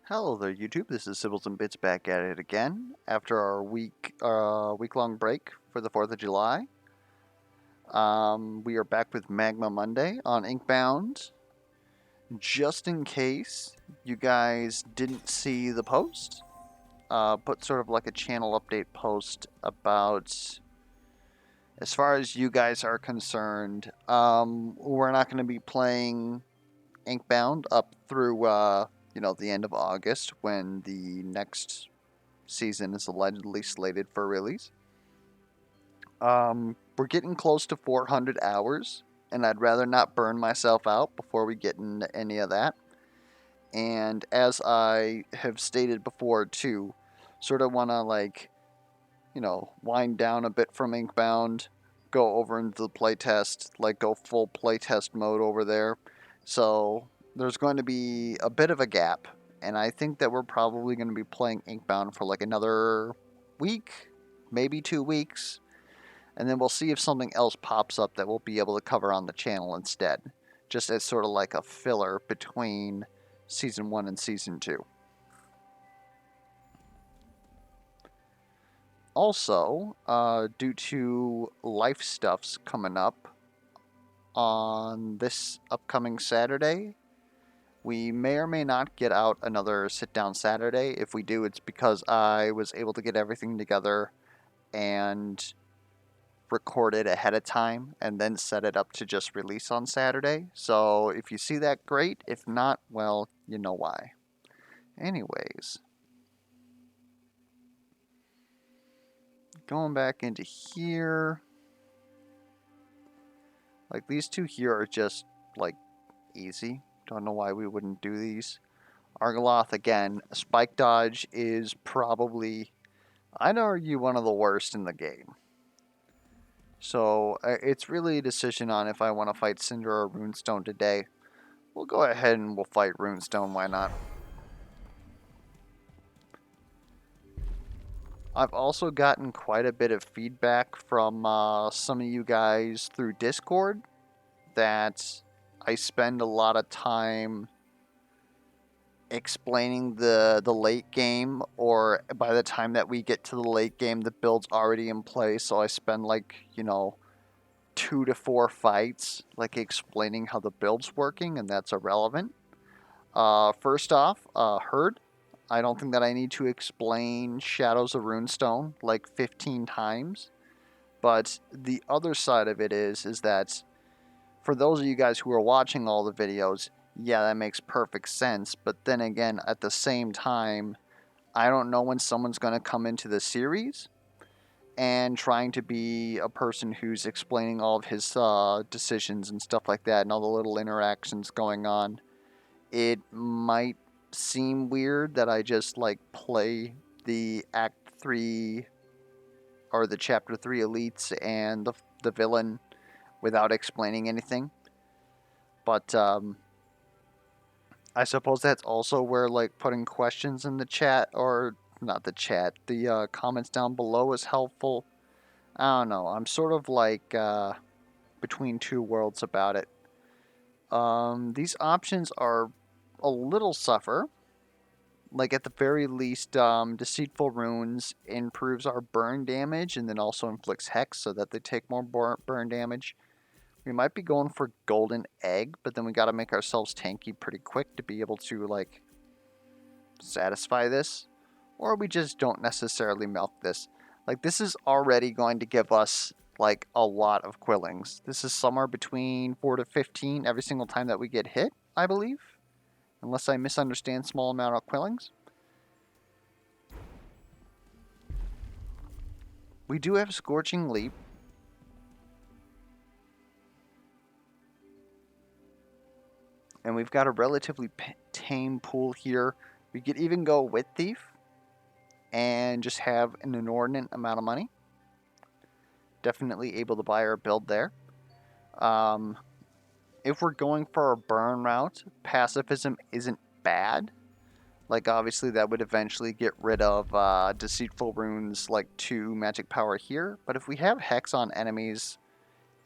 Hello there, YouTube. This is Sibbles and Bits back at it again after our week-long break for the 4th of July. We are back with Magma Monday on Inkbound. Just in case you guys didn't see the post, put sort of like a channel update post about, as far as you guys are concerned, we're not going to be playing Inkbound up through the end of August when the next season is allegedly slated for release. We're getting close to 400 hours, and I'd rather not burn myself out before we get into any of that. And as I have stated before too, sort of want to wind down a bit from Inkbound, go over into the playtest, go full playtest mode over there. So there's going to be a bit of a gap, and I think that we're probably going to be playing Inkbound for like another week, maybe 2 weeks, and then we'll see if something else pops up that we'll be able to cover on the channel instead, just as sort of like a filler between Season 1 and Season 2. Also, due to life stuffs coming up on this upcoming Saturday, we may or may not get out another sit-down Saturday. If we do, it's because I was able to get everything together and record it ahead of time and then set it up to just release on Saturday. So if you see that, great. If not, well, you know why. Anyways, going back into here, like these two here are just like easy. Don't know why we wouldn't do these. Argoloth, again, Spike Dodge is probably, I'd argue, one of the worst in the game. So it's really a decision on if I want to fight Cinder or Runestone today. We'll go ahead and we'll fight Runestone, why not? I've also gotten quite a bit of feedback from some of you guys through Discord that I spend a lot of time explaining the late game, or by the time that we get to the late game, the build's already in place. So I spend 2 to 4 fights explaining how the build's working, and that's irrelevant. First off, Herd. I don't think that I need to explain Shadows of Runestone 15 times. But the other side of it is that for those of you guys who are watching all the videos, yeah, that makes perfect sense. But then again, at the same time, I don't know when someone's going to come into the series and trying to be a person who's explaining all of his decisions and stuff like that and all the little interactions going on. It might seem weird that I just play the Act 3 or the Chapter 3 elites and the villain without explaining anything. But I suppose that's also where putting questions in the chat, or not the chat, the comments down below is helpful. I don't know. I'm sort of between two worlds about it. These options are a little suffer. At the very least, Deceitful Runes improves our burn damage and then also inflicts Hex so that they take more burn damage. We might be going for Golden Egg, but then we gotta make ourselves tanky pretty quick to be able to, satisfy this. Or we just don't necessarily milk this. This is already going to give us, a lot of Quillings. This is somewhere between 4 to 15 every single time that we get hit, I believe. Unless I misunderstand small amount of Quillings. We do have Scorching Leap. And we've got a relatively tame pool here. We could even go with Thief and just have an inordinate amount of money. Definitely able to buy our build there. If we're going for a burn route, pacifism isn't bad. Obviously that would eventually get rid of Deceitful Runes 2 magic power here. But if we have Hex on enemies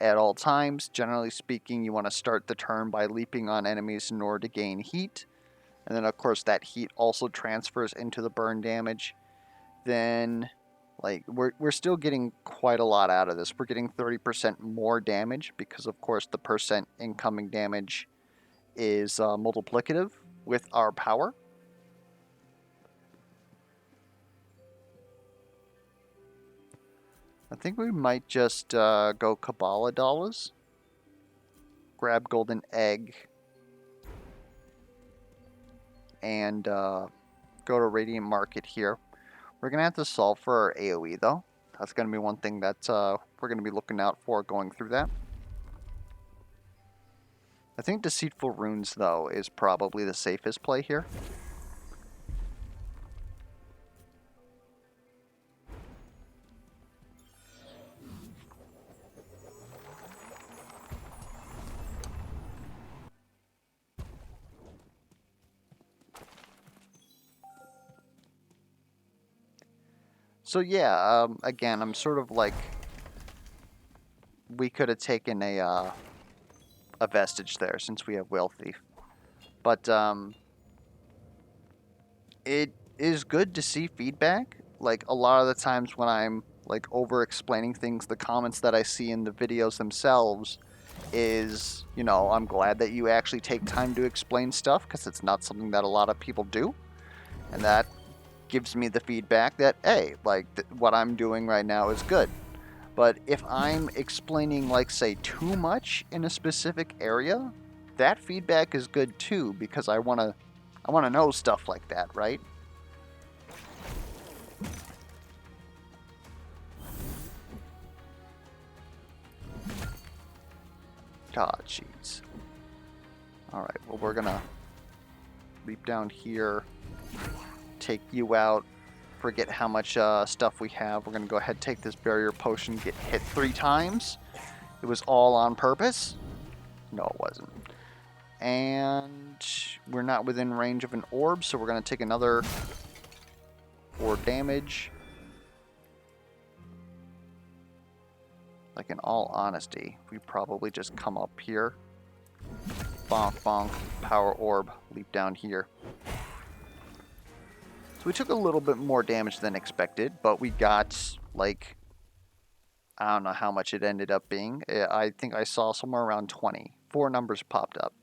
at all times, generally speaking, you want to start the turn by leaping on enemies in order to gain heat. and then of course that heat also transfers into the burn damage, then like we're still getting quite a lot out of this. We're getting 30% more damage because of course the percent incoming damage is multiplicative with our power. I think we might just go Kabbalah Dollars, grab Golden Egg, and go to Radiant Market here. We're going to have to solve for our AoE though. That's going to be one thing that we're going to be looking out for going through that. I think Deceitful Runes though is probably the safest play here. So yeah, again, I'm sort of like, we could have taken a Vestige there since we have Will Thief. But it is good to see feedback. Like a lot of the times when I'm like over explaining things, the comments that I see in the videos themselves is, you know, I'm glad that you actually take time to explain stuff because it's not something that a lot of people do. And that gives me the feedback that, hey, like what I'm doing right now is good. But if I'm explaining, like, say, too much in a specific area, that feedback is good too because I wanna know stuff like that, right? Ah, jeez. Alright, well, we're gonna leap down here, take you out, forget how much stuff we have. We're gonna go ahead and take this barrier potion, get hit 3 times. It was all on purpose. No, it wasn't. And we're not within range of an orb, so we're gonna take another 4 damage. Like, in all honesty, we probably just come up here, bonk, bonk, power orb, leap down here. So we took a little bit more damage than expected, but we got, like, I don't know how much it ended up being. I think I saw somewhere around 20. 4 numbers popped up.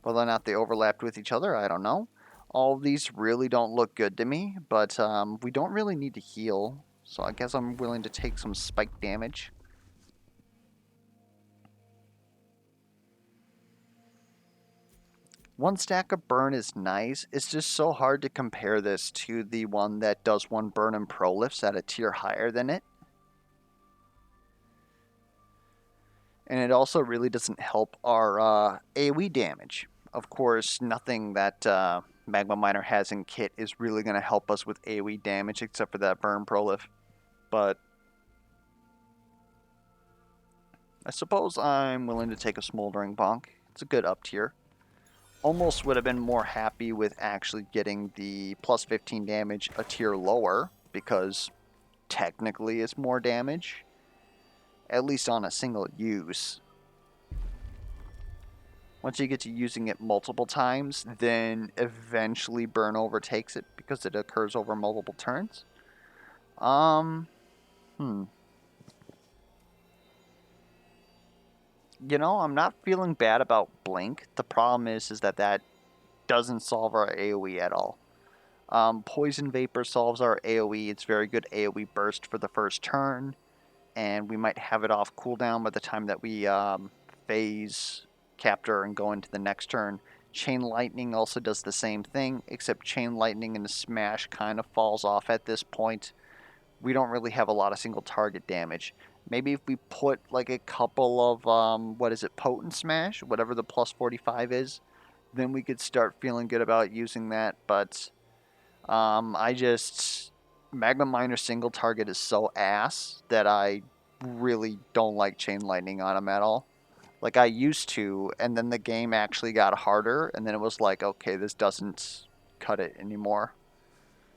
Whether or not they overlapped with each other, I don't know. All of these really don't look good to me, but we don't really need to heal, so I guess I'm willing to take some spike damage. One stack of burn is nice. It's just so hard to compare this to the one that does 1 burn and prolifts at a tier higher than it. And it also really doesn't help our AoE damage. Of course, nothing that Magma Miner has in kit is really going to help us with AoE damage except for that burn prolif. But I suppose I'm willing to take a Smoldering Bonk. It's a good up tier. Almost would have been more happy with actually getting the plus 15 damage a tier lower, because technically it's more damage, at least on a single use. Once you get to using it multiple times, then eventually burn overtakes it because it occurs over multiple turns. You know, I'm not feeling bad about Blink. The problem is that doesn't solve our AoE at all. Poison Vapor solves our AoE. It's very good AoE burst for the first turn, and we might have it off cooldown by the time that we phase Captor and go into the next turn. Chain Lightning also does the same thing, except Chain Lightning and the Smash kind of falls off at this point. We don't really have a lot of single target damage. Maybe if we put like a couple of, Potent Smash, whatever the plus 45 is, then we could start feeling good about using that. But Magma Miner single target is so ass that I really don't like Chain Lightning on him at all. Like, I used to, and then the game actually got harder, and then it was like, okay, this doesn't cut it anymore.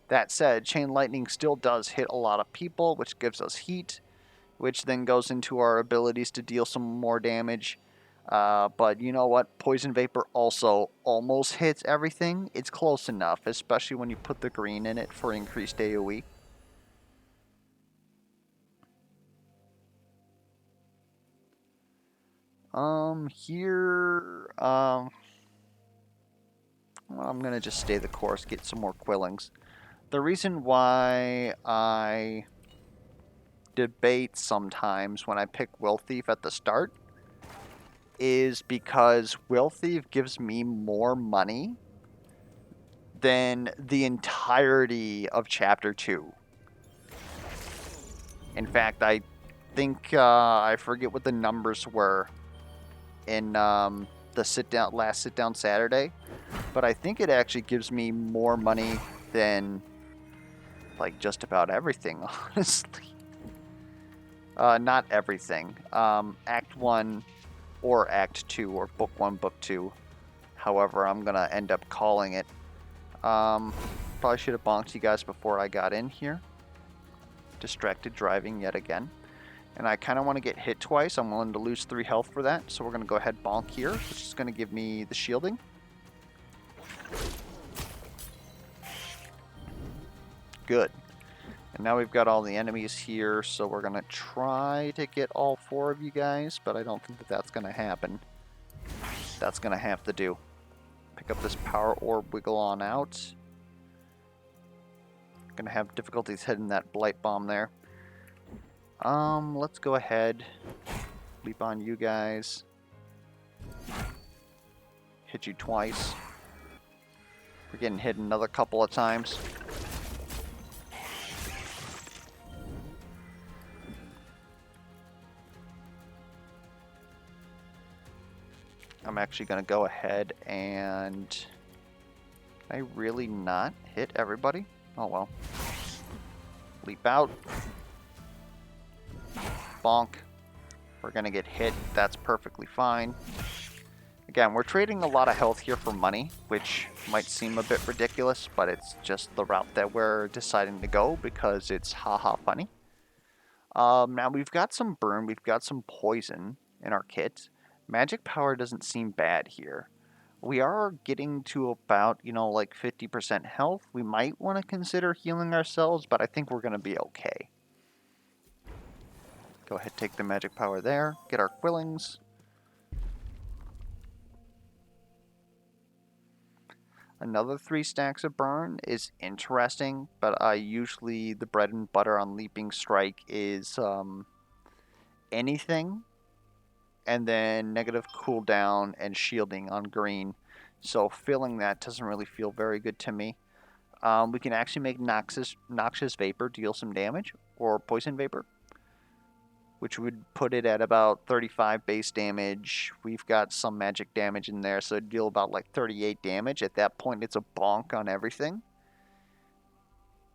That said, Chain Lightning still does hit a lot of people, which gives us heat, which then goes into our abilities to deal some more damage. But you know what? Poison Vapor also almost hits everything. It's close enough, especially when you put the green in it for increased AoE. Here, well, I'm gonna just stay the course, get some more Quillings. The reason why I debate sometimes when I pick Will Thief at the start is because Will Thief gives me more money than the entirety of Chapter 2. In fact, I think, I forget what the numbers were in the last sit down Saturday, but I think it actually gives me more money than like just about everything, honestly. Not everything. Act 1 or Act 2 or Book 1, Book 2. However, I'm going to end up calling it. Probably should have bonked you guys before I got in here. Distracted driving yet again. And I kind of want to get hit twice. I'm willing to lose 3 health for that. So we're going to go ahead bonk here, which is going to give me the shielding. Good. And now we've got all the enemies here, so we're going to try to get all 4 of you guys, but I don't think that that's going to happen. That's going to have to do. Pick up this power orb, wiggle on out. Going to have difficulties hitting that blight bomb there. Let's go ahead. Leap on you guys. Hit you twice. We're getting hit another couple of times. I'm actually going to go ahead and... Can I really not hit everybody? Oh well. Leap out. Bonk. We're going to get hit. That's perfectly fine. Again, we're trading a lot of health here for money, which might seem a bit ridiculous, but it's just the route that we're deciding to go because it's haha funny. Now we've got some burn, we've got some poison in our kit. Magic power doesn't seem bad here. We are getting to about, like 50% health. We might want to consider healing ourselves, but I think we're going to be okay. Go ahead, take the magic power there, get our Quillings. Another 3 stacks of burn is interesting, but usually the bread and butter on Leaping Strike is anything, and then negative cooldown and shielding on green. So filling that doesn't really feel very good to me. We can actually make Noxious Vapor deal some damage, or Poison Vapor, which would put it at about 35 base damage. We've got some magic damage in there, so it'd deal about like 38 damage. At that point, it's a bonk on everything.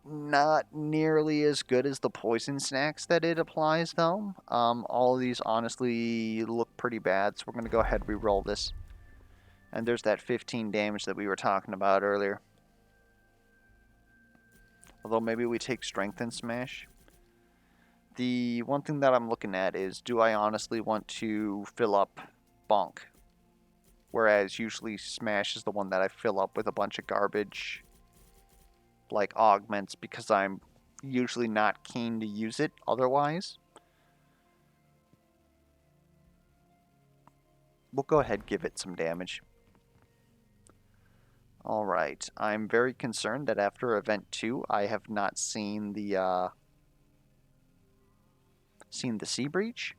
Not nearly as good as the poison snacks that it applies, though. All of these honestly look pretty bad, so we're going to go ahead and re-roll this. And there's that 15 damage that we were talking about earlier. Although maybe we take Strength and Smash. The one thing that I'm looking at is, do I honestly want to fill up Bonk? Whereas usually Smash is the one that I fill up with a bunch of garbage, like augments, because I'm usually not keen to use it otherwise. We'll go ahead and give it some damage. Alright, I'm very concerned that after Event 2, I have not seen the Sea Breach.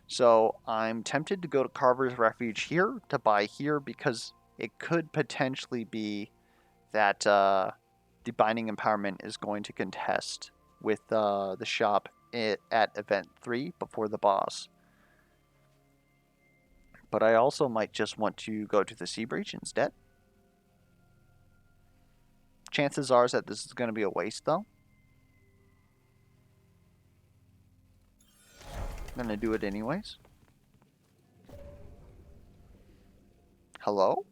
So I'm tempted to go to Carver's Refuge here to buy here because it could potentially be that the Binding Empowerment is going to contest with the shop at Event 3 before the boss. But I also might just want to go to the Sea Breach instead. Chances are that this is going to be a waste, though. I'm going to do it anyways. Hello?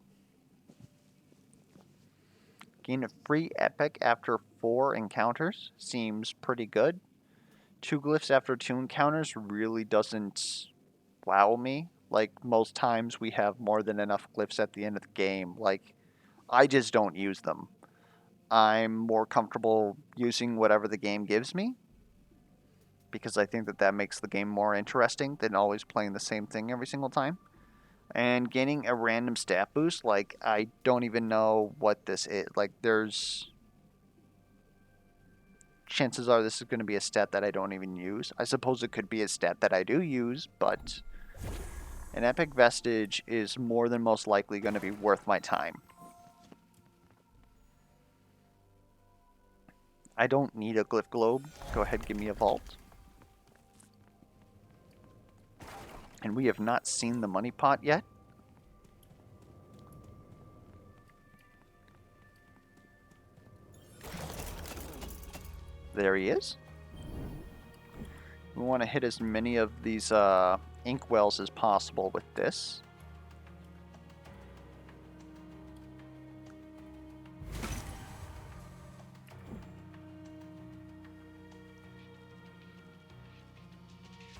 Gain a free epic after 4 encounters. Seems pretty good. 2 glyphs after 2 encounters really doesn't wow me. Like, most times we have more than enough glyphs at the end of the game. Like, I just don't use them. I'm more comfortable using whatever the game gives me, because I think that that makes the game more interesting than always playing the same thing every single time. And gaining a random stat boost, like, I don't even know what this is. Like, there's... chances are this is going to be a stat that I don't even use. I suppose it could be a stat that I do use, but an epic vestige is more than most likely going to be worth my time. I don't need a glyph globe. Go ahead, give me a vault. And we have not seen the money pot yet. There he is. We want to hit as many of these ink wells as possible with this.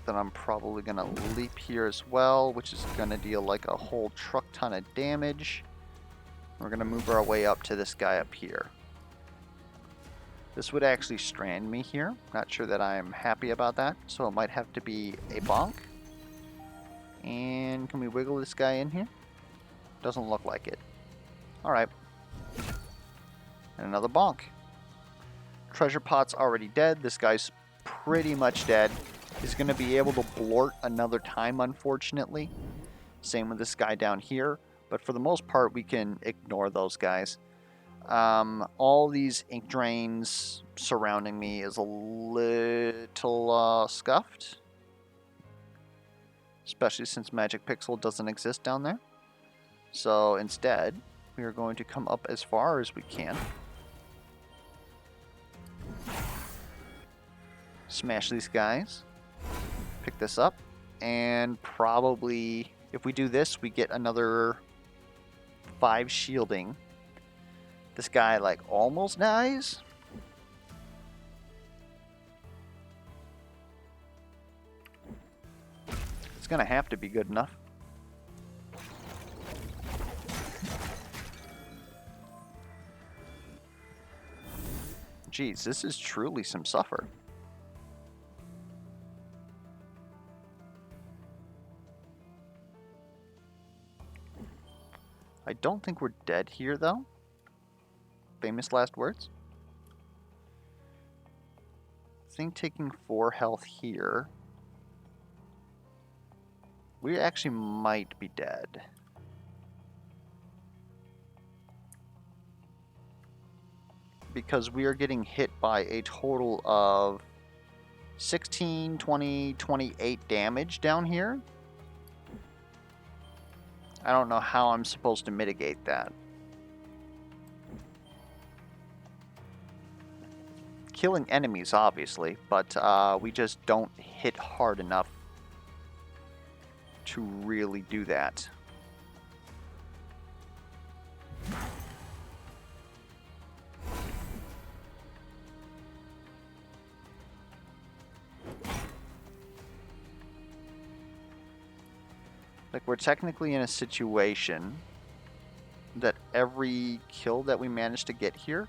Then I'm probably going to leap here as well, which is going to deal like a whole truck ton of damage. We're going to move our way up to this guy up here. This would actually strand me here. Not sure that I'm happy about that, so it might have to be a bonk. And can we wiggle this guy in here? Doesn't look like it. Alright. And another bonk. Treasure pot's already dead. This guy's pretty much dead. He's going to be able to blort another time, unfortunately. Same with this guy down here. But for the most part, we can ignore those guys. All these ink drains surrounding me is a little scuffed. Especially since Magic Pixel doesn't exist down there. So instead, we are going to come up as far as we can. Smash these guys. Pick this up. And probably, if we do this, we get another 5 shielding. This guy, like, almost dies. It's gonna have to be good enough. Jeez, this is truly some suffer. I don't think we're dead here, though. Famous last words. I think taking 4 health here. We actually might be dead. Because we are getting hit by a total of 16, 20, 28 damage down here. I don't know how I'm supposed to mitigate that. Killing enemies, obviously, but we just don't hit hard enough to really do that. Like, we're technically in a situation that every kill that we manage to get here,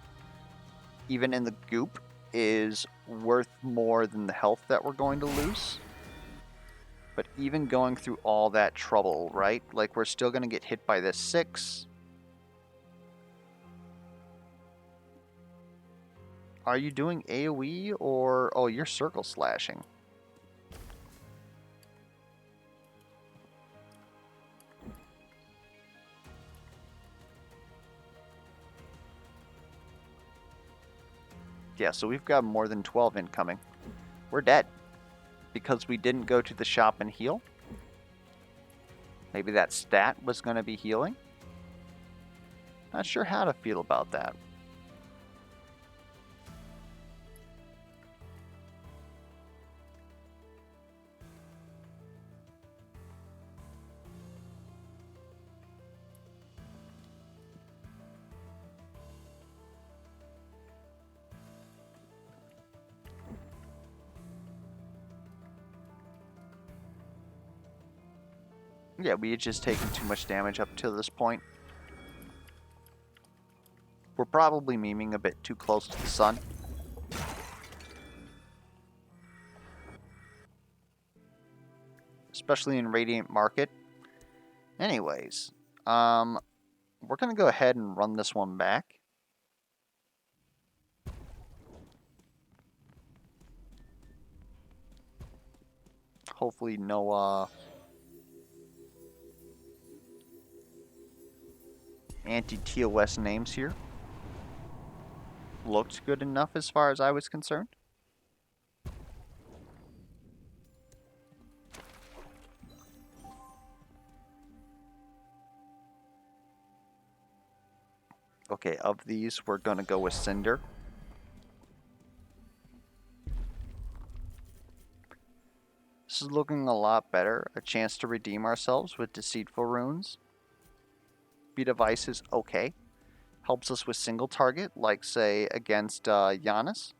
even in the goop, is worth more than the health that we're going to lose. But even going through all that trouble, right? Like, we're still going to get hit by this 6. Are you doing AoE or... oh, you're circle slashing. Yeah, so we've got more than 12 incoming. We're dead. Because we didn't go to the shop and heal. Maybe that stat was going to be healing. Not sure how to feel about that. Yeah, we had just taken too much damage up to this point. We're probably memeing a bit too close to the sun. Especially in Radiant Market. Anyways, we're going to go ahead and run this one back. Hopefully no, anti-TOS names here. Looked good enough as far as I was concerned. Okay, of these, we're going to go with Cinder. This is looking a lot better. A chance to redeem ourselves with Deceitful Runes. Speed of Ice is okay. Helps us with single target, like, say, against Giannis.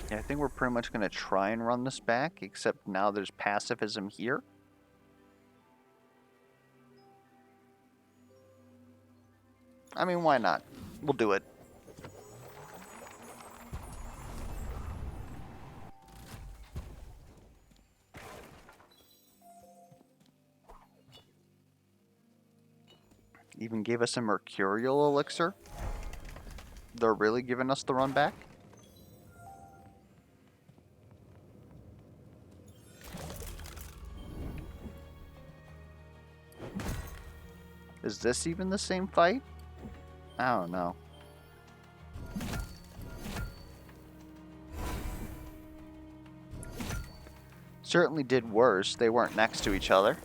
Yeah, I think we're pretty much going to try and run this back, except now there's pacifism here. I mean, why not? We'll do it. Even gave us a Mercurial Elixir. They're really giving us the run back. Is this even the same fight? I don't know. Certainly did worse. They weren't next to each other.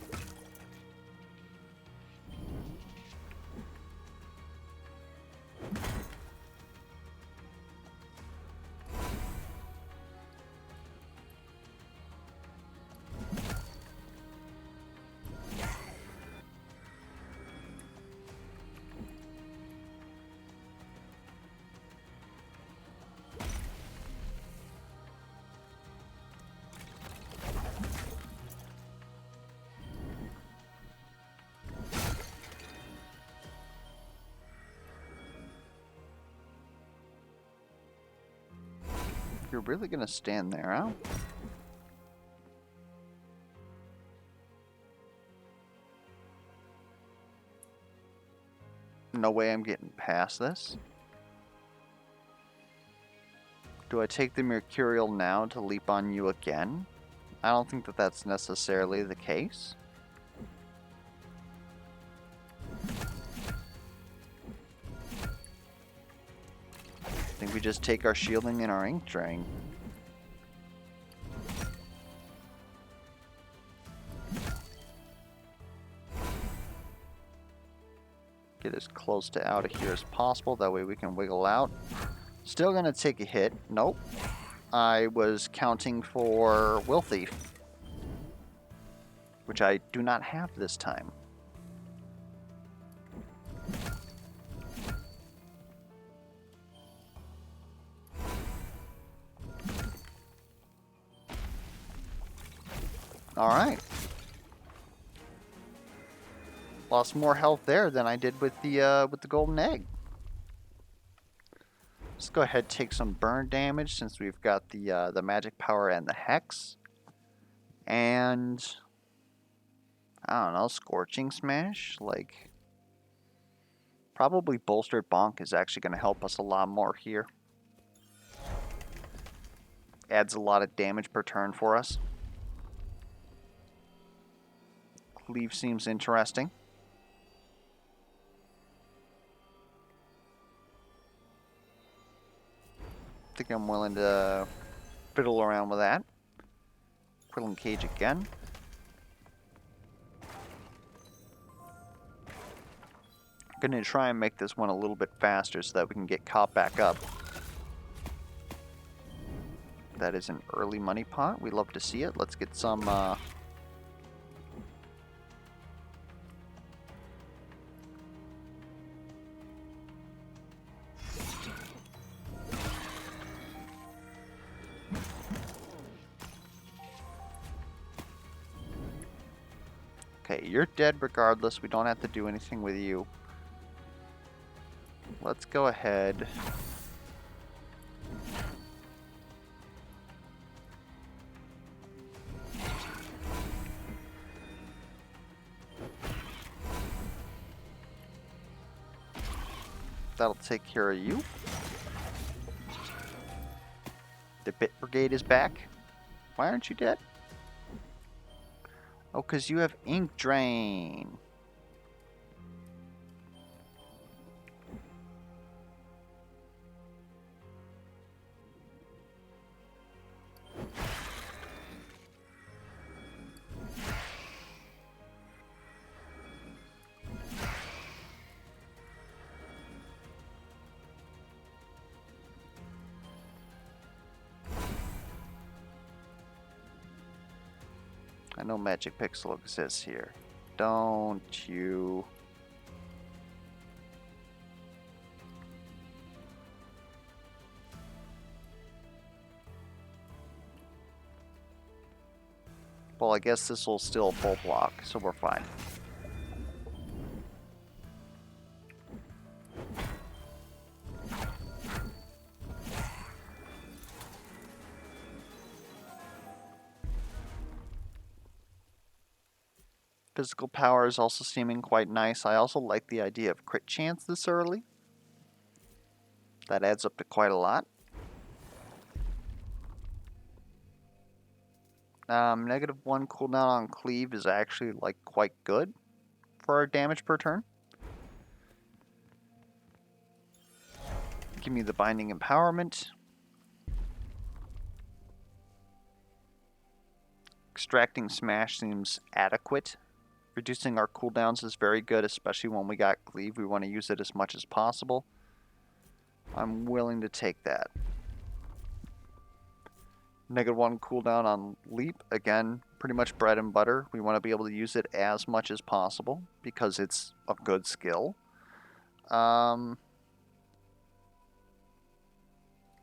You're really gonna stand there, huh? No way I'm getting past this. Do I take the Mercurial now to leap on you again? I don't think that that's necessarily the case. I think we just take our shielding and our ink drain. Get as close to out of here as possible, that way we can wiggle out. Still gonna take a hit. Nope. I was counting for Will Thief, which I do not have this time. Alright. Lost more health there than I did with the golden egg. Let's go ahead and take some burn damage since we've got the magic power and the hex. And I don't know, Scorching Smash? Like, probably Bolstered Bonk is actually going to help us a lot more here. Adds a lot of damage per turn for us. Cleave seems interesting. I think I'm willing to fiddle around with that. Quilling Cage again. I'm going to try and make this one a little bit faster so that we can get caught back up. That is an early money pot. We love to see it. Let's get some... Okay, you're dead regardless. We don't have to do anything with you. Let's go ahead. That'll take care of you. The Bit Brigade is back. Why aren't you dead? Oh, because you have Ink Drain. I know Magic Pixel exists here. Don't you... Well, I guess this will still full block, so we're fine. Physical power is also seeming quite nice. I also like the idea of crit chance this early. That adds up to quite a lot. -1 cooldown on cleave is actually like quite good for our damage per turn. Give me the binding empowerment. Extracting smash seems adequate. Reducing our cooldowns is very good, especially when we got cleave. We want to use it as much as possible. I'm willing to take that. -1 cooldown on leap, again, pretty much bread and butter. We want to be able to use it as much as possible because it's a good skill. I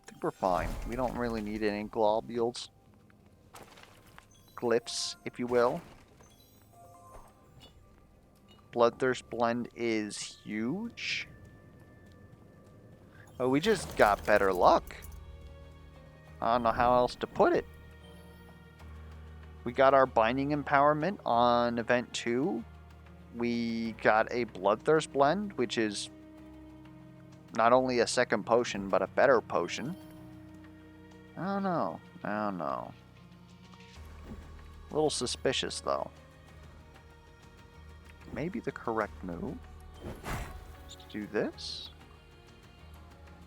think we're fine. We don't really need any globules. Glyphs, if you will. Bloodthirst Blend is huge. Oh, we just got better luck. I don't know how else to put it. We got our Binding Empowerment on Event 2. We got a Bloodthirst Blend, which is not only a second potion, but a better potion. I don't know. I don't know. A little suspicious, though. Maybe the correct move is to do this.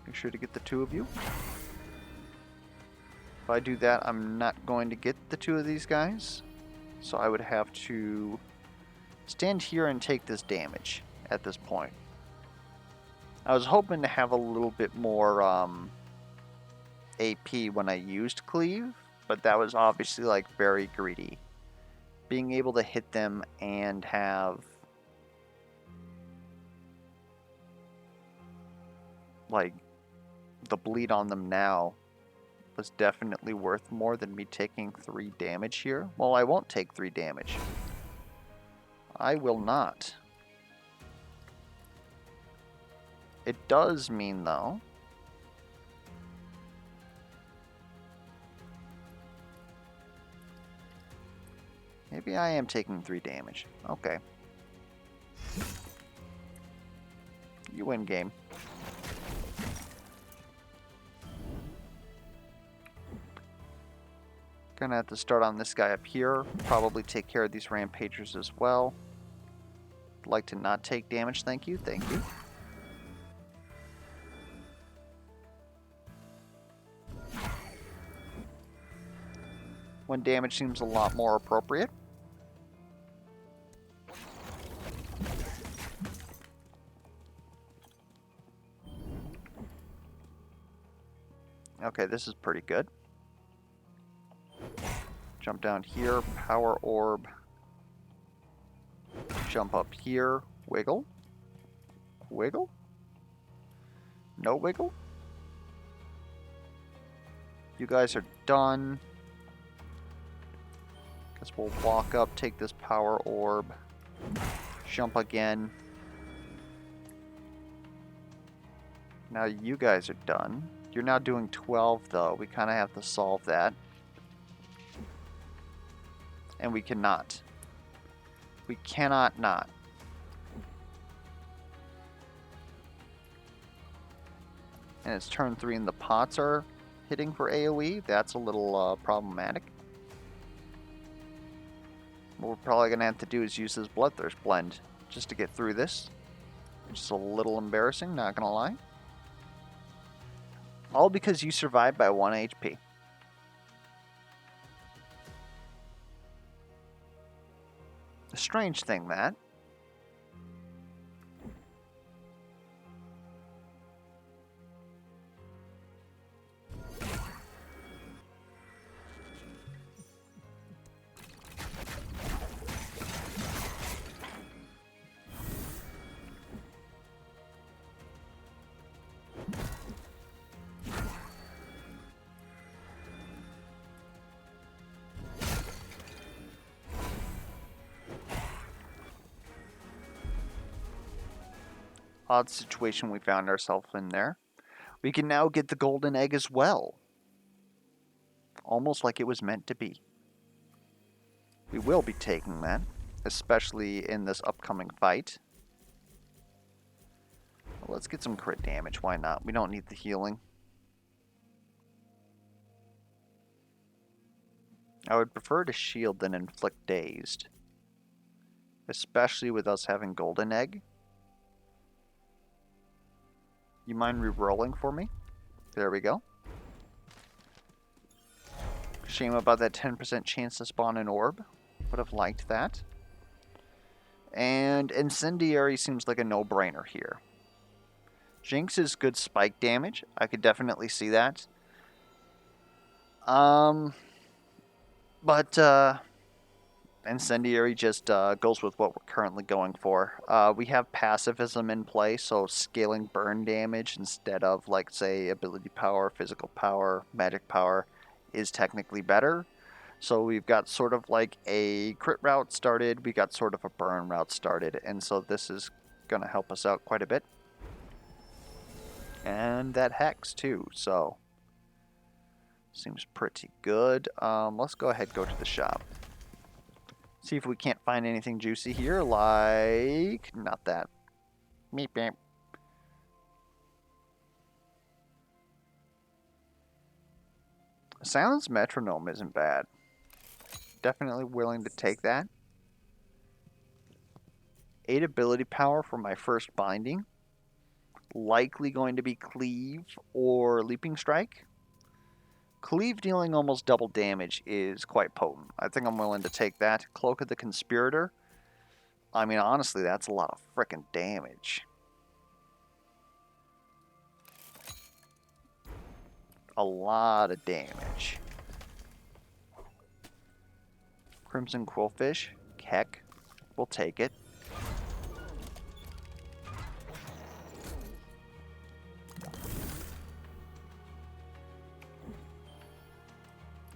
Make sure to get the two of you. If I do that, I'm not going to get the two of these guys. So I would have to stand here and take this damage at this point. I was hoping to have a little bit more AP when I used cleave, but that was obviously like very greedy. Being able to hit them and have like the bleed on them now was definitely worth more than me taking 3 damage here. Well, I won't take 3 damage. I will not. It does mean, though, maybe I am taking 3 damage. Okay. You win game. Gonna have to start on this guy up here. Probably take care of these rampagers as well. Like to not take damage, thank you, thank you. When damage seems a lot more appropriate. Okay, this is pretty good. Jump down here, power orb. Jump up here, wiggle. Wiggle? No wiggle? You guys are done. Guess we'll walk up, take this power orb. Jump again. Now you guys are done. You're now doing 12 though. We kind of have to solve that. And we cannot. We cannot not. And it's turn 3 and the pots are hitting for AoE. That's a little problematic. What we're probably going to have to do is use this Bloodthirst blend just to get through this. Which is a little embarrassing, not going to lie. All because you survived by 1 HP. A strange thing, that. Odd situation we found ourselves in there. We can now get the golden egg as well. Almost like it was meant to be. We will be taking that, especially in this upcoming fight. Well, let's get some crit damage, why not? We don't need the healing. I would prefer to shield than inflict dazed. Especially with us having golden egg. You mind re-rolling for me? There we go. Shame about that 10% chance to spawn an orb. Would have liked that. And Incendiary seems like a no-brainer here. Jinx is good spike damage. I could definitely see that. But Incendiary just goes with what we're currently going for. We have pacifism in play, so scaling burn damage instead of, like, say, ability power, physical power, magic power is technically better. So we've got sort of like a crit route started, we got sort of a burn route started, and so this is going to help us out quite a bit. And that hex too, so seems pretty good. Let's go ahead and go to the shop. See if we can't find anything juicy here, like... not that. Meep meep. Silence Metronome isn't bad. Definitely willing to take that. 8 ability power for my first binding. Likely going to be Cleave or Leaping Strike. Cleave dealing almost double damage is quite potent. I think I'm willing to take that. Cloak of the Conspirator. I mean, honestly, that's a lot of frickin' damage. A lot of damage. Crimson Quillfish. Heck. We'll take it.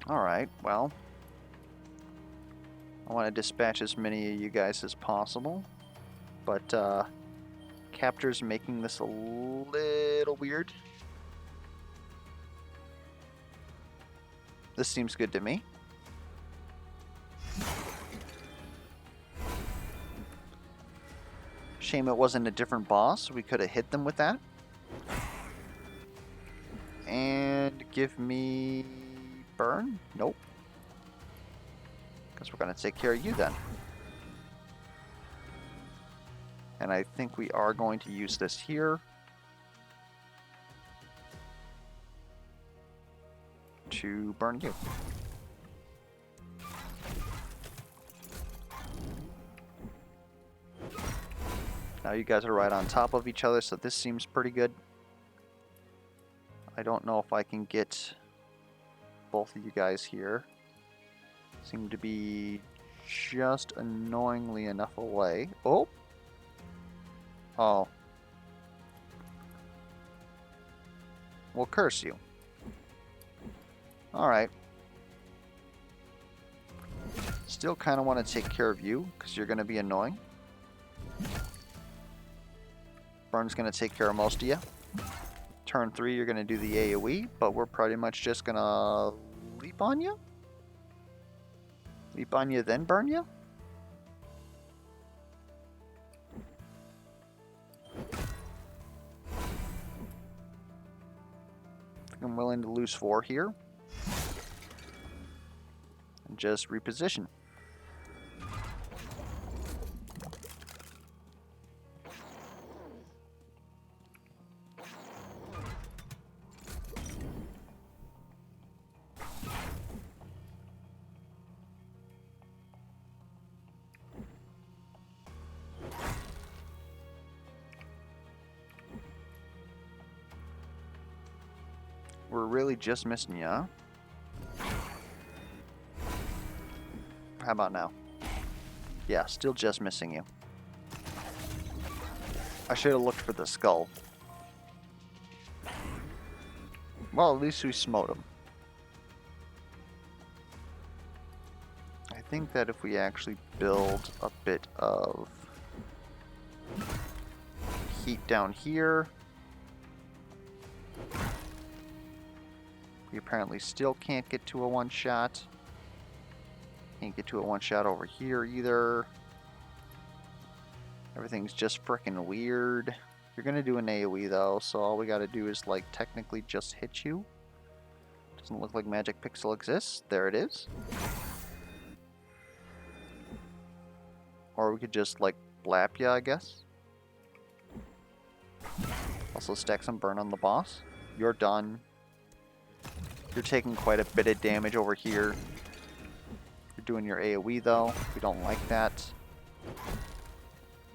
Alright, well. I want to dispatch as many of you guys as possible. But, Captor's making this a little weird. This seems good to me. Shame it wasn't a different boss. We could have hit them with that. And give me... burn? Nope. Guess we're going to take care of you then. And I think we are going to use this here. To burn you. Now you guys are right on top of each other, so this seems pretty good. I don't know if I can get both of you guys here. seem to be just annoyingly enough away. Oh! Oh. Well, curse you. Alright. Still kind of want to take care of you, because you're going to be annoying. Burn's going to take care of most of you. Turn 3, you're going to do the AoE, but we're pretty much just going to leap on you? Leap on you, then burn you? I'm willing to lose 4 here. And just reposition. We're really just missing you, huh? How about now? Yeah, still just missing you. I should have looked for the skull. Well, at least we smote him. I think that if we actually build a bit of heat down here... We apparently still can't get to a one-shot. Can't get to a one-shot over here either. Everything's just frickin' weird. You're gonna do an AoE though, so all we gotta do is like technically just hit you. Doesn't look like Magic Pixel exists. There it is. Or we could just like blap ya, I guess. Also stack some burn on the boss. You're done. You're taking quite a bit of damage over here. You're doing your AoE though. We don't like that.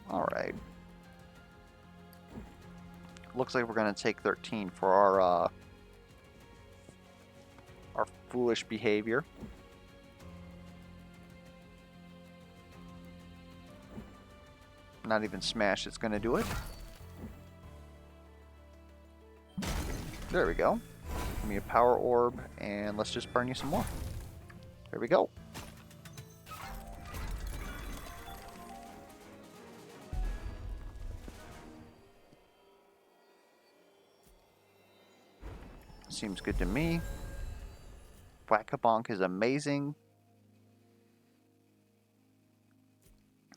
Alright. Looks like we're gonna take 13 for our foolish behavior. Not even smash is gonna do it. There we go. Give me a power orb, and let's just burn you some more. There we go. Seems good to me. Whack-a-bonk is amazing.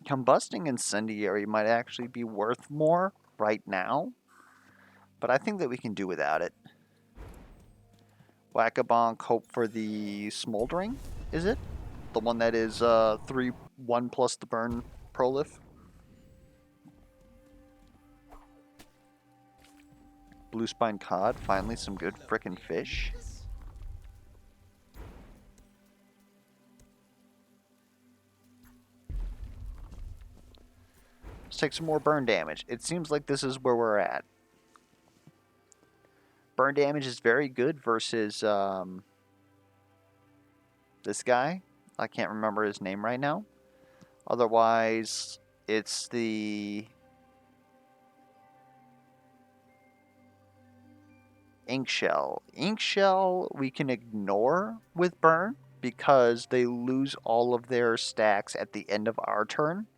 Combusting Incendiary might actually be worth more right now, but I think that we can do without it. Whack-a-bonk, hope for the Smoldering, is it? The one that is 3/1 plus the burn prolif. Blue Spine Cod, finally some good frickin' fish. Let's take some more burn damage. It seems like this is where we're at. Burn damage is very good versus this guy. I can't remember his name right now. Otherwise, it's the Inkshell. Inkshell we can ignore with burn because they lose all of their stacks at the end of our turn.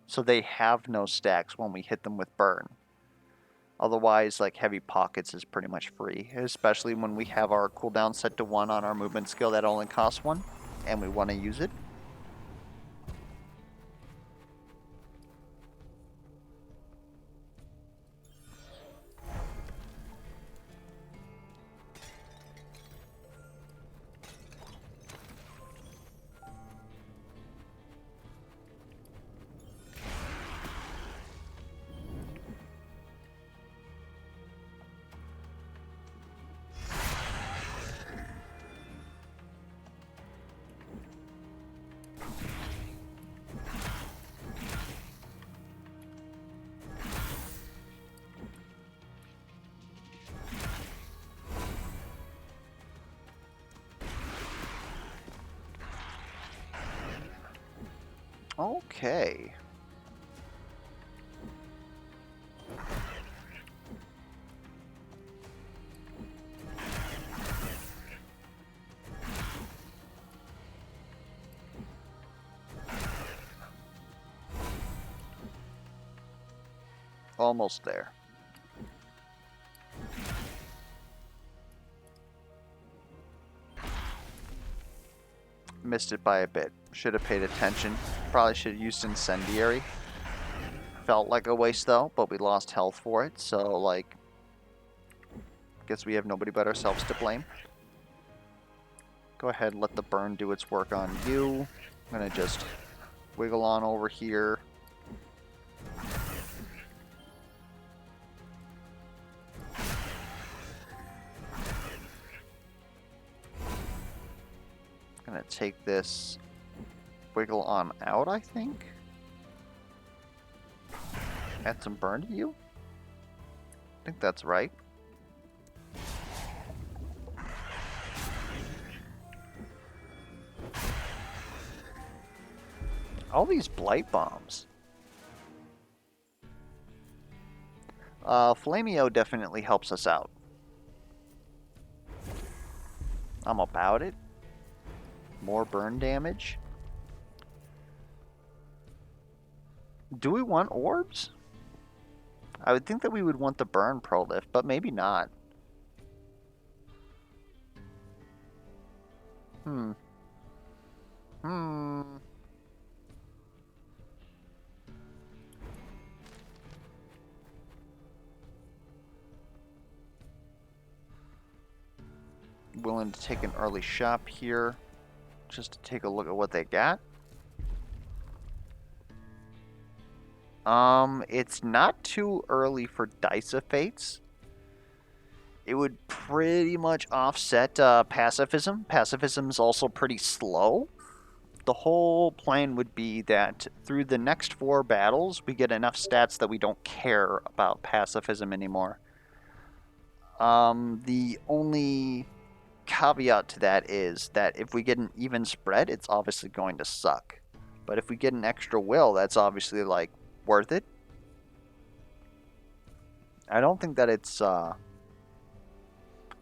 So they have no stacks when we hit them with burn. Otherwise, like Heavy Pockets is pretty much free, especially when we have our cooldown set to 1 on our movement skill that only costs 1, and we want to use it. Okay. Almost there. Missed it by a bit. Should have paid attention. Probably should have used Incendiary. Felt like a waste though, but we lost health for it, so like... guess we have nobody but ourselves to blame. Go ahead and let the burn do its work on you. I'm gonna just wiggle on over here. Gonna take this wiggle on out, I think. Add some burn to you. I think that's right. All these blight bombs. Flameo definitely helps us out. I'm about it. More burn damage. Do we want orbs? I would think that we would want the burn prolift, but maybe not. Willing to take an early shop here, just to take a look at what they got. It's not too early for Dice of Fates. It would pretty much offset Pacifism. Pacifism's also pretty slow. The whole plan would be that through the next 4 battles, we get enough stats that we don't care about Pacifism anymore. The only caveat to that is that if we get an even spread, it's obviously going to suck. But if we get an extra will, that's obviously, like, worth it. I don't think that it's a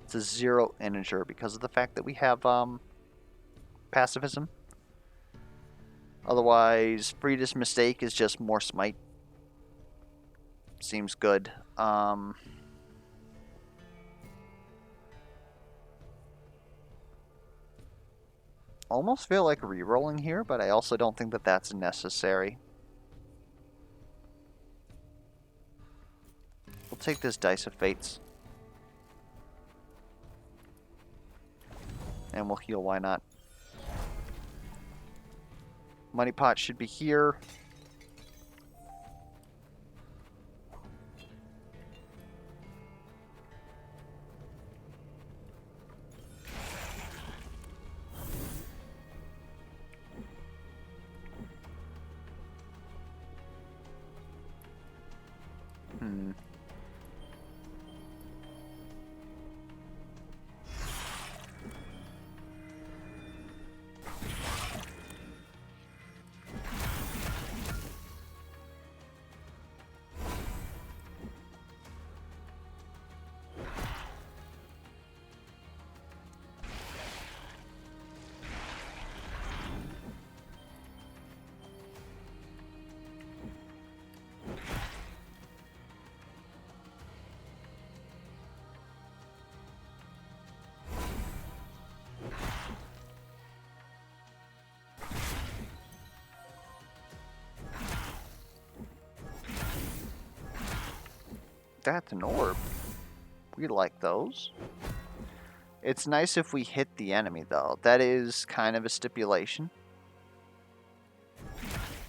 0 integer because of the fact that we have pacifism. Otherwise, Frida's mistake is just more smite. Seems good. Almost feel like re-rolling here, but I also don't think that that's necessary. We'll take this Dice of Fates. And we'll heal, why not? Money pot should be here. That's an orb. We like those. It's nice if we hit the enemy, though. That is kind of a stipulation.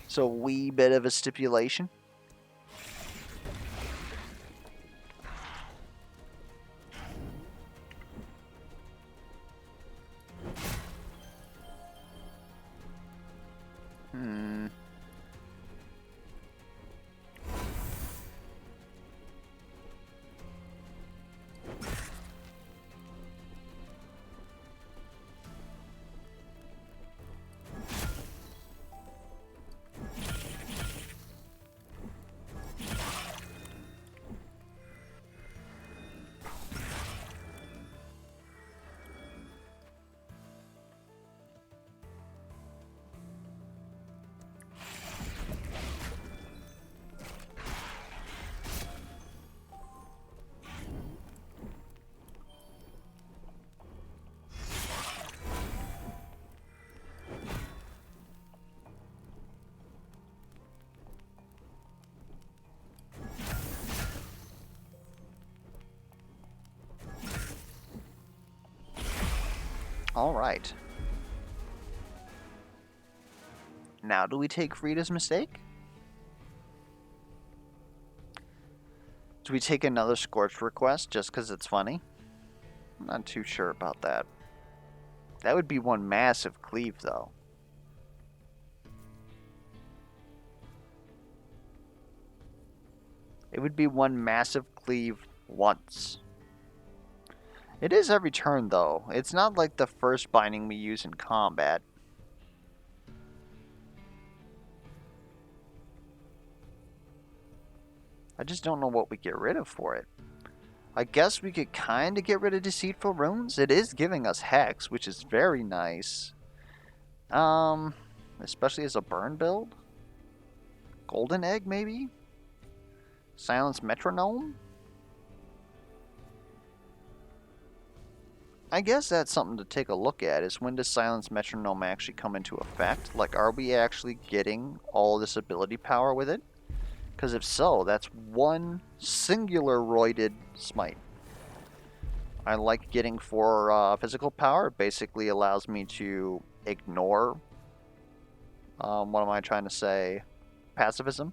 So a wee bit of a stipulation. Alright. Now do we take Frida's mistake? Do we take another Scorched request just because it's funny? I'm not too sure about that. That would be one massive cleave, though. It would be one massive cleave once. It is every turn, though. It's not like the first binding we use in combat. I just don't know what we get rid of for it. I guess we could kind of get rid of Deceitful Runes. It is giving us Hex, which is very nice. Especially as a burn build. Golden Egg, maybe? Silence Metronome? I guess that's something to take a look at, is when does Silence Metronome actually come into effect? Like, are we actually getting all this ability power with it? Because if so, that's one singular roided smite. I like getting 4 physical power. It basically allows me to ignore, what am I trying to say, pacifism.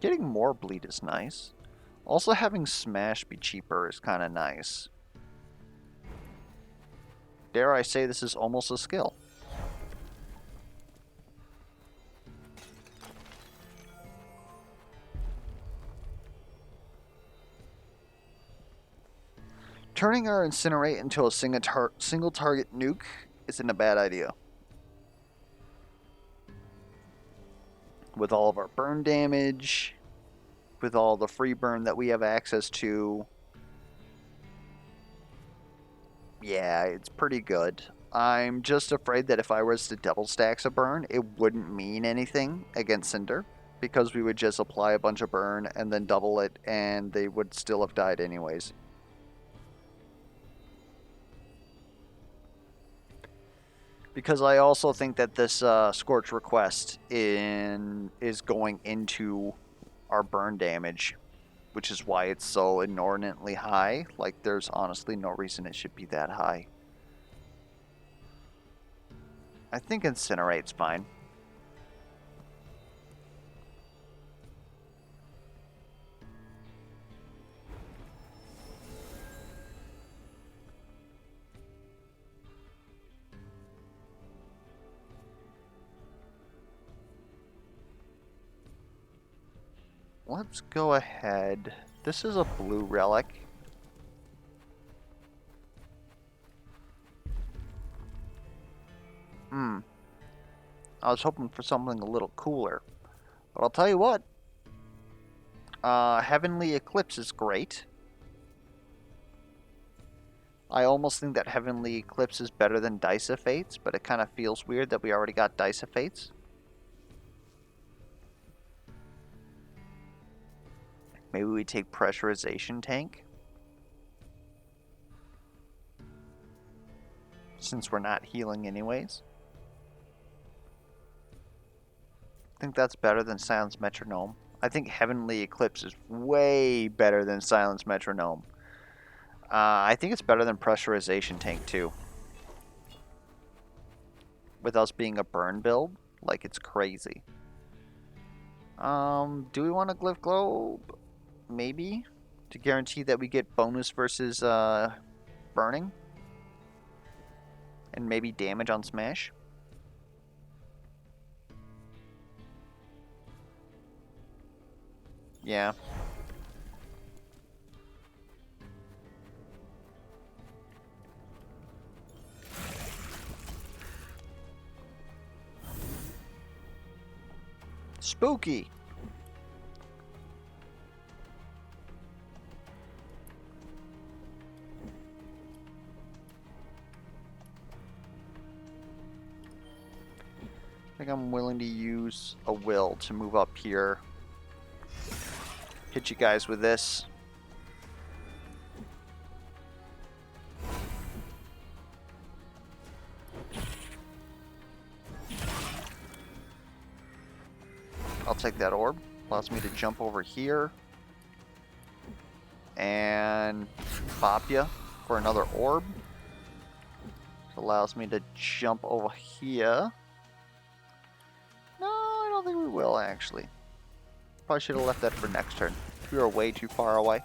Getting more bleed is nice. Also having Smash be cheaper is kind of nice. Dare I say this is almost a skill. Turning our Incinerate into a single target nuke isn't a bad idea. With all of our burn damage, with all the free burn that we have access to, yeah, it's pretty good. I'm just afraid that if I was to double stacks a burn, it wouldn't mean anything against Cinder, because we would just apply a bunch of burn and then double it, and they would still have died anyways. Because I also think that this Scorch request is going into our burn damage, which is why it's so inordinately high. Like, there's honestly no reason it should be that high. I think Incinerate's fine. Let's go ahead. This is a blue relic. I was hoping for something a little cooler. But I'll tell you what. Heavenly Eclipse is great. I almost think that Heavenly Eclipse is better than Dice of Fates, but it kind of feels weird that we already got Dice of Fates. Maybe we take Pressurization Tank. Since we're not healing anyways. I think that's better than Silence Metronome. I think Heavenly Eclipse is way better than Silence Metronome. I think it's better than Pressurization Tank too. With us being a burn build, like, it's crazy. Do we want a Glyph Globe? Maybe. To guarantee that we get bonus versus burning. And maybe damage on Smash. Yeah. Spooky. I think I'm willing to use a will to move up here. Hit you guys with this. I'll take that orb. Allows me to jump over here. And bop ya. for another orb. This allows me to jump over here. No, I don't think we will, actually. Probably should have left that for next turn. We were way too far away.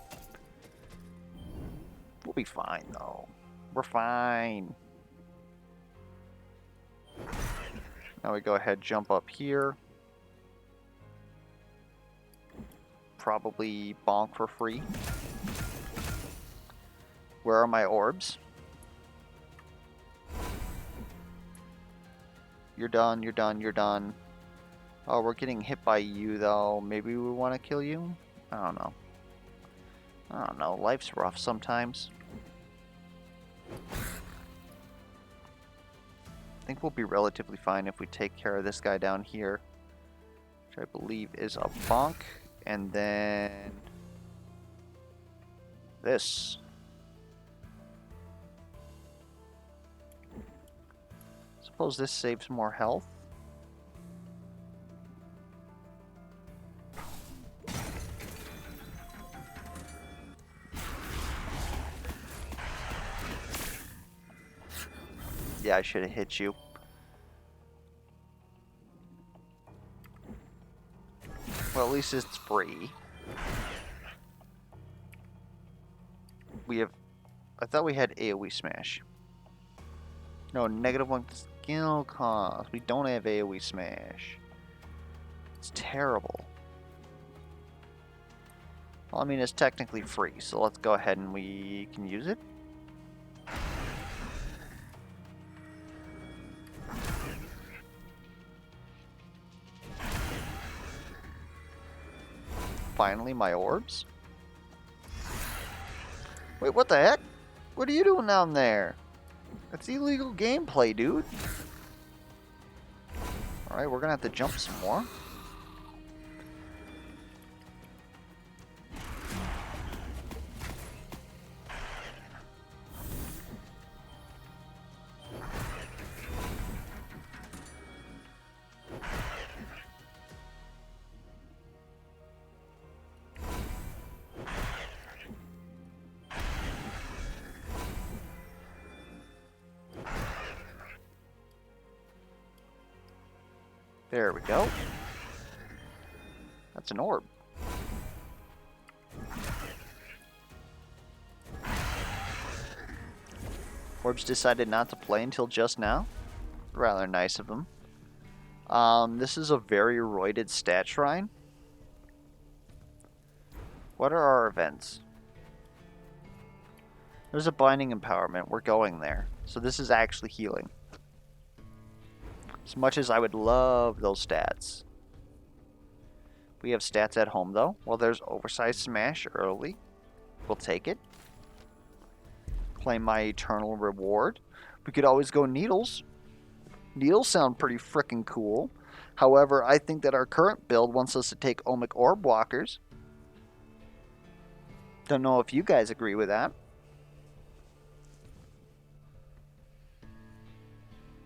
We'll be fine, though. We're fine. Now we go ahead, jump up here. Probably bonk for free. Where are my orbs? You're done, you're done, you're done. Oh, we're getting hit by you, though. Maybe we want to kill you? I don't know. I don't know. Life's rough sometimes. I think we'll be relatively fine if we take care of this guy down here, which I believe is a bonk, and then this. Suppose this saves more health. Yeah, I should have hit you. Well, at least it's free. We have... I thought we had AoE Smash. No, -1 skill cost. We don't have AoE Smash. It's terrible. Well, I mean, it's technically free, so let's go ahead and we can use it. Finally, my orbs. Wait, what the heck? What are you doing down there? That's illegal gameplay, dude. Alright, we're gonna have to jump some more. There we go. That's an orb. Orbs decided not to play until just now. Rather nice of them. This is a very roided stat shrine. What are our events? There's a binding empowerment. We're going there. So this is actually healing. As much as I would love those stats. We have stats at home, though. Well, there's Oversized Smash early. We'll take it. Claim my eternal reward. We could always go Needles. Needles sound pretty freaking cool. However, I think that our current build wants us to take Ohmic Orb Walkers. Don't know if you guys agree with that.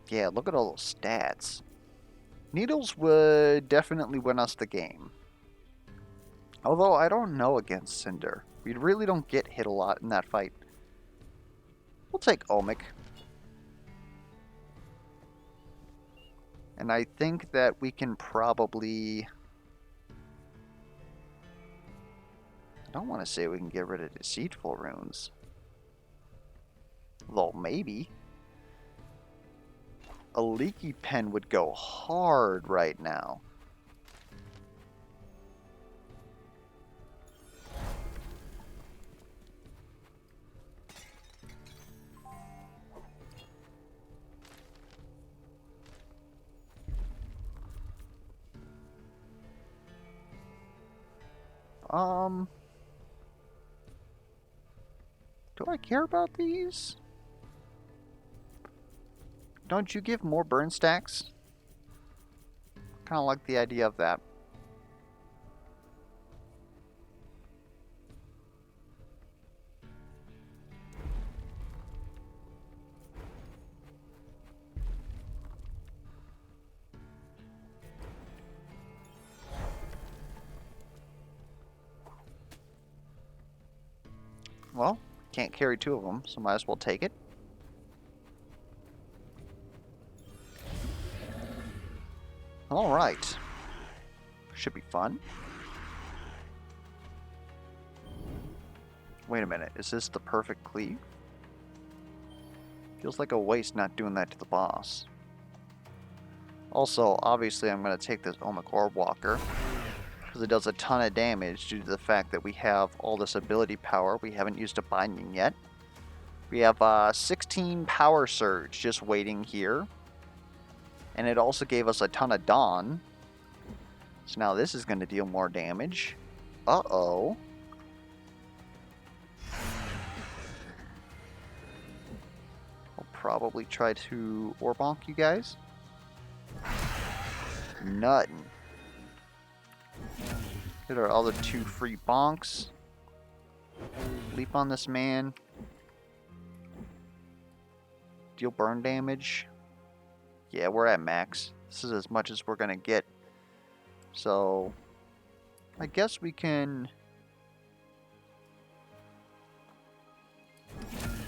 Yeah, look at all those stats. Needles would definitely win us the game. Although, I don't know against Cinder. We really don't get hit a lot in that fight. We'll take Ohmic. And I think that we can probably... I don't want to say we can get rid of Deceitful Runes. Though, maybe. A Leaky Pen would go hard right now. Do I care about these? Don't you give more burn stacks? Kind of like the idea of that. Well, can't carry two of them, so might as well take it. Alright. Should be fun. Wait a minute, is this the perfect cleave? Feels like a waste not doing that to the boss. Also, obviously I'm going to take this Omic Orb Walker, because it does a ton of damage due to the fact that we have all this ability power. We haven't used a binding yet. We have 16 power surge just waiting here. And it also gave us a ton of Dawn. So now this is going to deal more damage. Uh-oh. I'll probably try to Orbonk you guys. Nuttin'. Get our other two free bonks. Leap on this man. Deal burn damage. Yeah, we're at max. This is as much as we're gonna get. So, I guess we can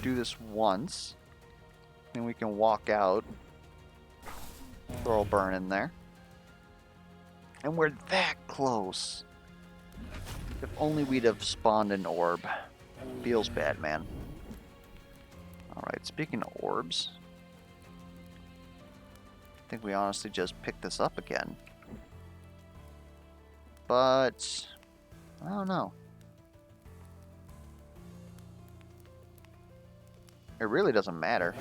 do this once. Then we can walk out. Throw a burn in there. And we're that close. If only we'd have spawned an orb. Feels bad, man. Alright, speaking of orbs, I think we honestly just picked this up again. But I don't know. It really doesn't matter.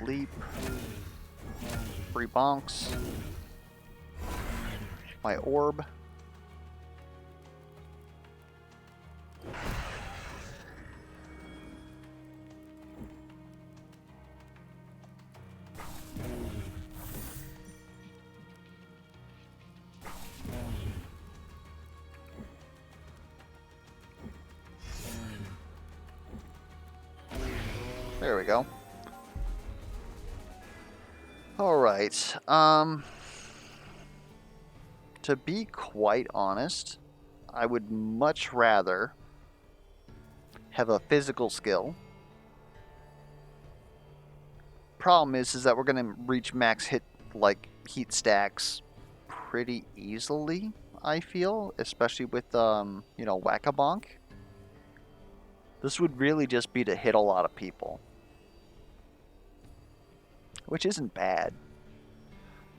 Leap. Free bonks. My orb. There we go. Alright, to be quite honest, I would much rather have a physical skill. Problem is that we're gonna reach max hit, like, heat stacks pretty easily, I feel, especially with, you know, Whack-a-Bonk. This would really just be to hit a lot of people. Which isn't bad.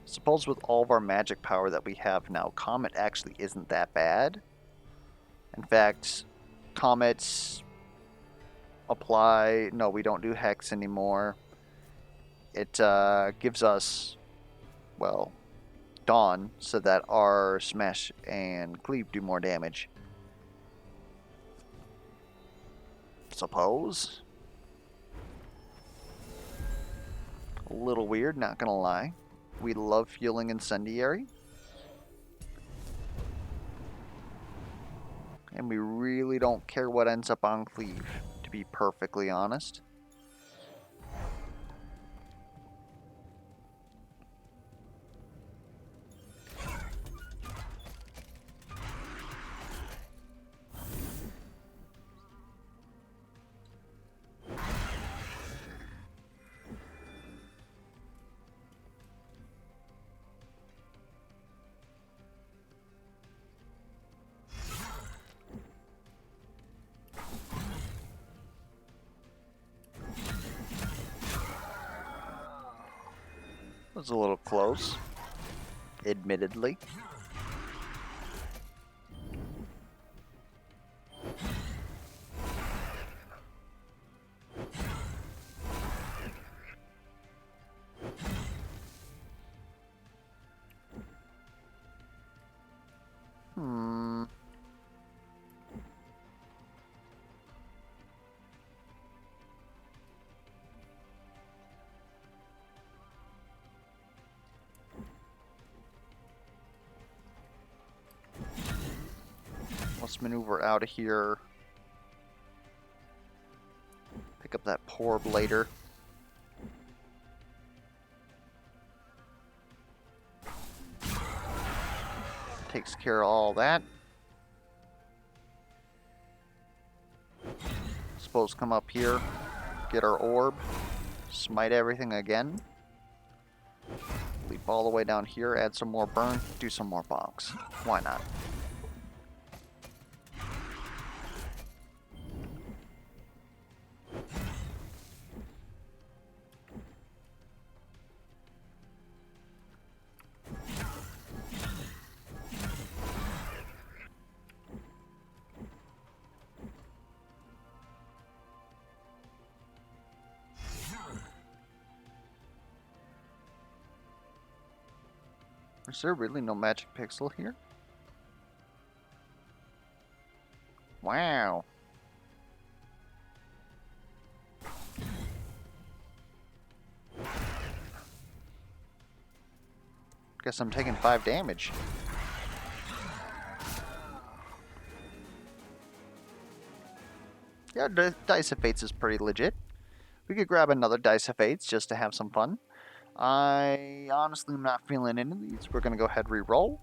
Suppose with all of our magic power that we have now, Comet actually isn't that bad. In fact, Comets apply... No, we don't do Hex anymore. It gives us, well, Dawn, so that our Smash and Cleave do more damage. Suppose. A little weird, not gonna lie. We love fueling Incendiary. And we really don't care what ends up on Cleave, to be perfectly honest. Was a little close, admittedly. Let's maneuver out of here. Pick up that Porb later. Takes care of all that. Suppose come up here, get our orb, smite everything again. Leap all the way down here, add some more burn, do some more bonks. Why not? Is there really no magic pixel here? Wow. Guess I'm taking 5 damage. Yeah, Dice of Fates is pretty legit. We could grab another Dice of Fates just to have some fun. I honestly am not feeling any of these. We're going to go ahead and re-roll.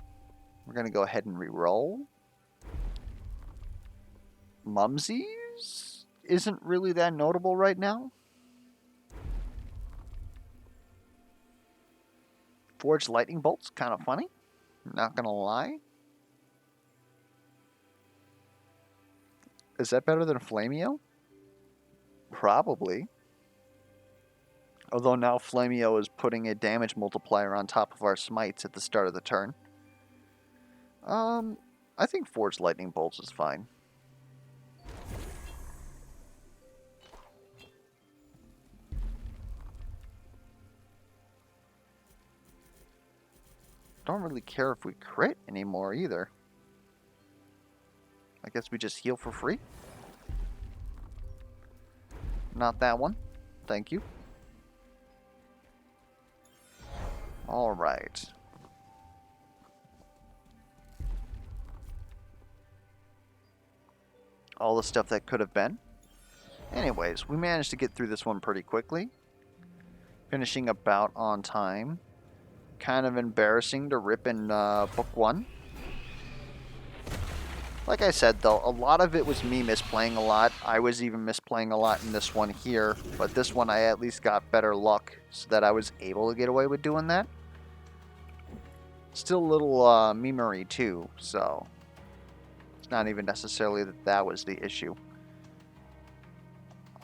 We're going to go ahead and re-roll. Mumsies isn't really that notable right now. Forged Lightning Bolt's kind of funny. Not going to lie. Is that better than Flameo? Probably. Although now Flameo is putting a damage multiplier on top of our smites at the start of the turn. I think Forged Lightning Bolts is fine. Don't really care if we crit anymore either. I guess we just heal for free. Not that one. Thank you. Alright. All the stuff that could have been. Anyways, we managed to get through this one pretty quickly. Finishing about on time. Kind of embarrassing to rip in book 1. Like I said though, a lot of it was me misplaying a lot. I was even misplaying a lot in this one here. But this one I at least got better luck so that I was able to get away with doing that. Still a little memery too, so it's not even necessarily that that was the issue.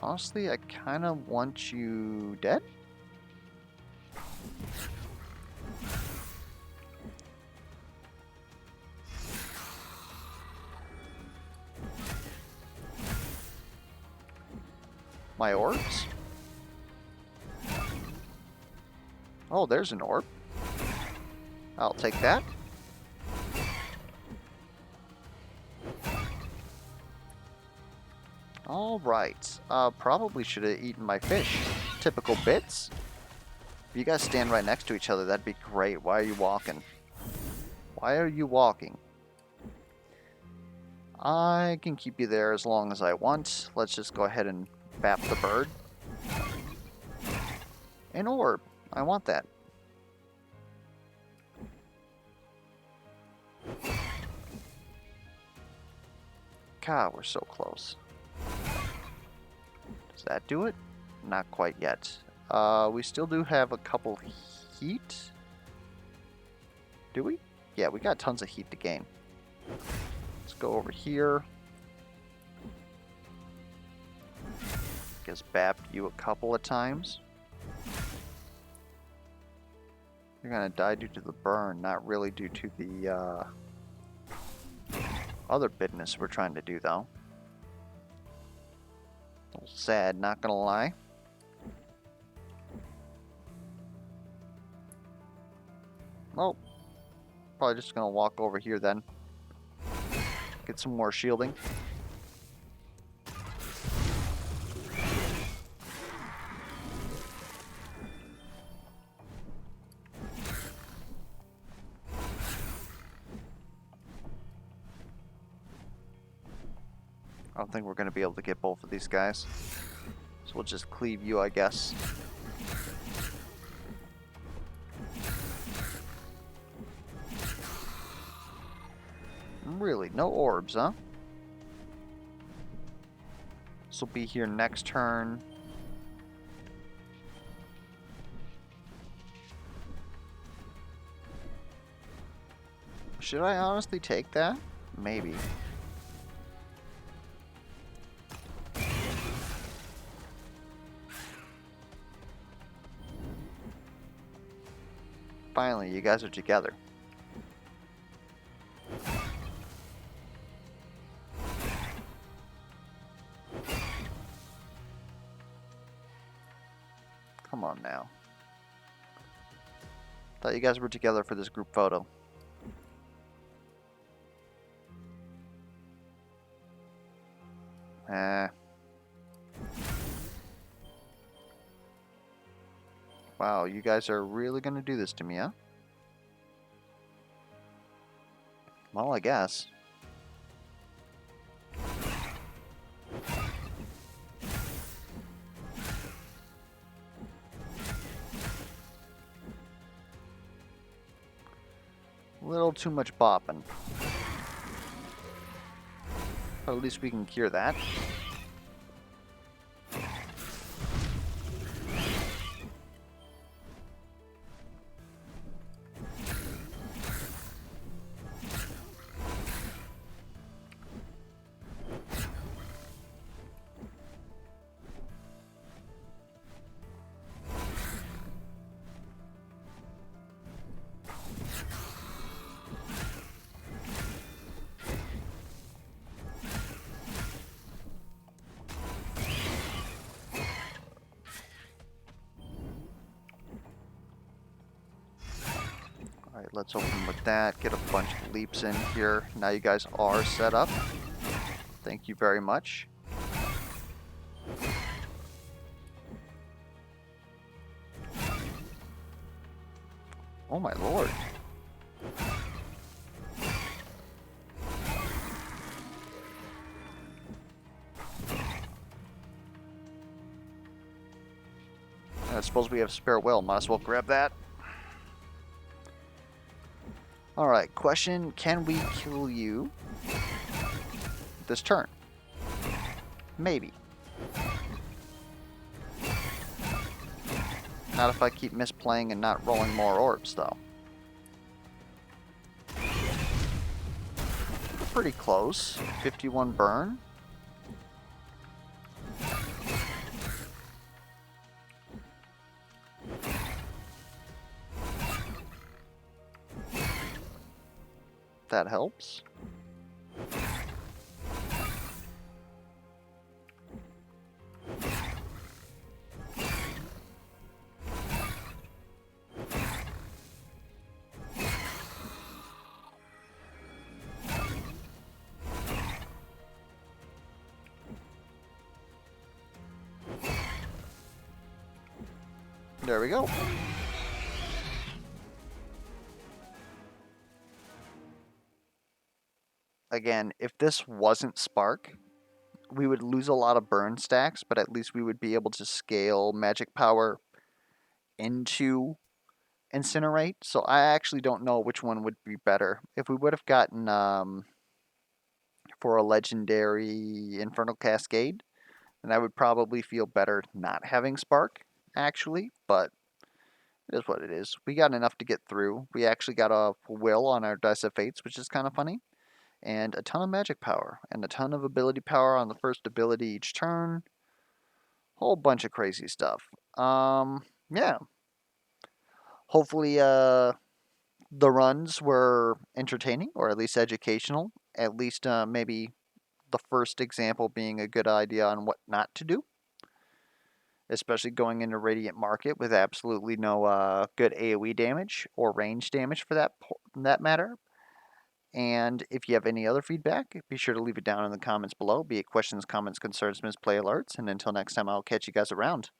Honestly, I kind of want you dead. My orbs? Oh, there's an orb. I'll take that. Alright. Probably should have eaten my fish. Typical bits. If you guys stand right next to each other, that'd be great. Why are you walking? Why are you walking? I can keep you there as long as I want. Let's just go ahead and bap the bird. An orb. I want that. God, we're so close. Does that do it? Not quite yet. We still do have a couple heat. Do we? Yeah, we got tons of heat to gain. Let's go over here. Guess bapped you a couple of times. You're gonna die due to the burn, not really due to the other business we're trying to do, though. A little sad, not gonna lie. Oh, probably just gonna walk over here then. Get some more shielding. I don't think we're going to be able to get both of these guys. So we'll just cleave you, I guess. Really? No orbs, huh? This will be here next turn. Should I honestly take that? Maybe. Finally, you guys are together. Come on now. Thought you guys were together for this group photo. Wow, you guys are really gonna do this to me, huh? Well, I guess. A little too much bopping. But at least we can cure that. Alright, let's open with that. Get a bunch of leaps in here. Now you guys are set up. Thank you very much. Oh my lord. I suppose we have spare will. Might as well grab that. Alright, question. Can we kill you this turn? Maybe. Not if I keep misplaying and not rolling more orbs, though. Pretty close. 51 burn. That helps. There we go. Again, if this wasn't Spark, we would lose a lot of burn stacks, but at least we would be able to scale magic power into Incinerate. So I actually don't know which one would be better. If we would have gotten for a legendary Infernal Cascade, then I would probably feel better not having Spark, actually, but it is what it is. We got enough to get through. We actually got a will on our Dice of Fates, which is kind of funny. And a ton of magic power. And a ton of ability power on the first ability each turn. Whole bunch of crazy stuff. Yeah. Hopefully, the runs were entertaining, or at least educational. At least, maybe the first example being a good idea on what not to do. Especially going into Radiant Market with absolutely no good AoE damage, or range damage for that matter. And if you have any other feedback, be sure to leave it down in the comments below, be it questions, comments, concerns, misplay alerts. And until next time, I'll catch you guys around.